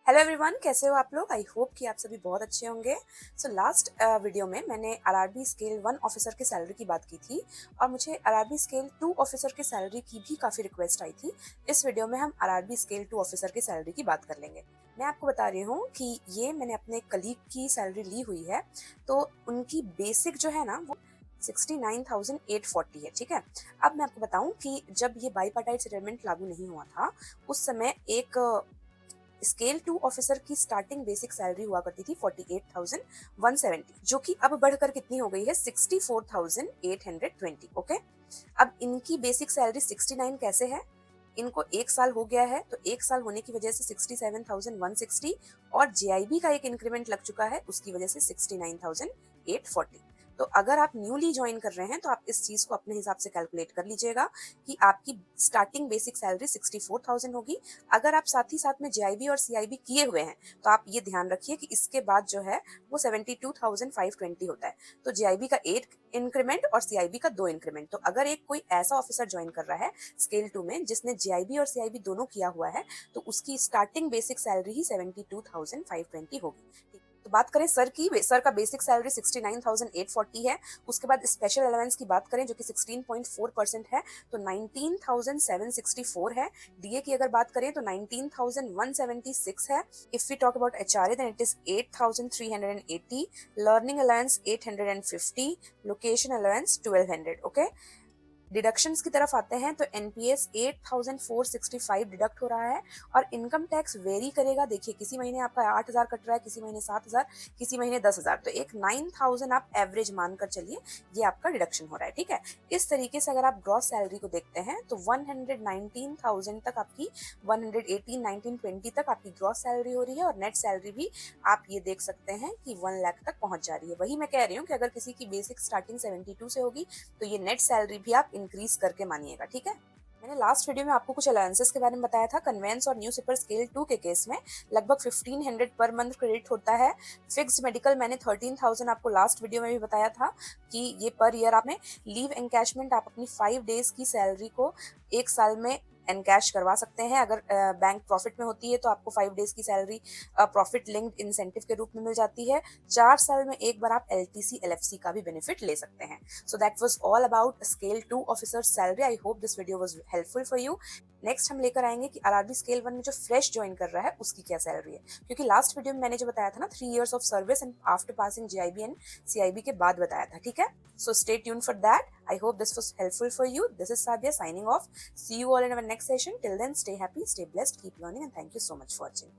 Hello everyone, कैसे हो आप लोग। आई होप कि आप सभी बहुत अच्छे होंगे। सो लास्ट वीडियो में मैंने आरआरबी स्केल 1 ऑफिसर की सैलरी की बात की थी और मुझे आरआरबी स्केल 2 ऑफिसर की सैलरी की भी काफ़ी रिक्वेस्ट आई थी। इस वीडियो में हम आरआरबी स्केल 2 ऑफिसर की सैलरी की बात कर लेंगे। मैं आपको बता रही हूँ कि ये मैंने अपने कलीग की सैलरी ली हुई है, तो उनकी बेसिक जो है ना वो 69,840 है। ठीक है, अब मैं आपको बताऊं कि जब ये बाईपार्टाइट सेटलमेंट लागू नहीं हुआ था उस समय एक स्केल 2 ऑफिसर की स्टार्टिंग बेसिक सैलरी हुआ करती थी 48,170, जो कि अब बढ़कर कितनी हो गई है 64,820। ओके, अब इनकी बेसिक सैलरी 69 कैसे है, इनको एक साल हो गया है, तो एक साल होने की वजह से 67,160 और जेआईबी का एक इंक्रीमेंट लग चुका है, उसकी वजह से 69,840। तो अगर आप न्यूली ज्वाइन कर रहे हैं तो आप इस चीज को अपने हिसाब से कैलकुलेट कर लीजिएगा कि आपकी स्टार्टिंग बेसिक सैलरी 64,000 होगी। अगर आप साथ ही साथ में जेआईबी और सीआईबी किए हुए हैं तो आप ये ध्यान रखिए कि इसके बाद जो है वो 72,520 होता है। तो जेआईबी का एक इंक्रीमेंट और सीआईबी का 2 इंक्रीमेंट। तो अगर एक कोई ऐसा ऑफिसर ज्वाइन कर रहा है स्केल 2 में जिसने जेआईबी और सीआईबी दोनों किया हुआ है तो उसकी स्टार्टिंग बेसिक सैलरी ही 72,520 होगी। तो बात करें सर की, सर का बेसिक सैलरी 69,840 है। उसके बाद स्पेशल अलाउंस की बात करें जो कि 16.4% है तो 19,764 है। डीए की अगर बात करें तो 19,176 है। If we talk about HRA then it is 8,380, learning allowance 850, location allowance 1200। Okay, deductions की तरफ आते हैं तो एनपीएस 8,465 डिडक्ट हो रहा है और इनकम टैक्स वेरी करेगा। देखिए, किसी महीने आपका 8,000 कट रहा है, किसी महीने 7,000, किसी महीने 10,000, तो एक 9,000 आप एवरेज मानकर चलिए ये आपका डिडक्शन हो रहा है। ठीक है, इस तरीके से अगर आप ग्रॉस सैलरी को देखते हैं तो 119,000 तक आपकी 118, 19, 20 तक आपकी ग्रॉस सैलरी हो रही है और नेट सैलरी भी आप ये देख सकते हैं कि 1 लाख तक पहुंच जा रही है। वही मैं कह रही हूँ कि अगर किसी की बेसिक स्टार्टिंग 72 से होगी तो ये नेट सैलरी भी आप इंक्रीज करके मानिएगा। ठीक है, मैंने लास्ट वीडियो में आपको कुछ अलाउंसेस के बारे में बताया था। कन्वेंस और न्यूज़ पेपर स्केल 2 के केस में लगभग 1500 पर मंथ क्रेडिट होता है। फिक्स्ड मेडिकल मैंने 13,000 आपको लास्ट वीडियो में भी बताया था कि ये पर ईयर आप में लीव एनकैशमेंट आप अपनी 5 डेज की सैलरी को एक साल में एनकैश करवा सकते हैं। अगर बैंक प्रॉफिट में होती है तो आपको 5 डेज की सैलरी प्रॉफिट लिंक्ड इंसेंटिव के रूप में मिल जाती है। 4 साल में एक बार आप एलटीसी एलएफसी का भी बेनिफिट ले सकते हैं। So that was all about scale 2 officer salary. I hope this video was helpful for you. Next हम लेकर आएंगे कि आरआरबी स्केल 1 में जो फ्रेश ज्वाइन कर रहा है उसकी क्या सैलरी है, क्योंकि लास्ट वीडियो में मैंने जो बताया था ना 3 years of service and after passing JIB and CIB के बाद बताया था। ठीक है, so stay tune for that. I hope this was helpful for you. This is Sabia signing off. See you all in our next session. Till then, stay happy, stay blessed, keep learning, and thank you so much for watching.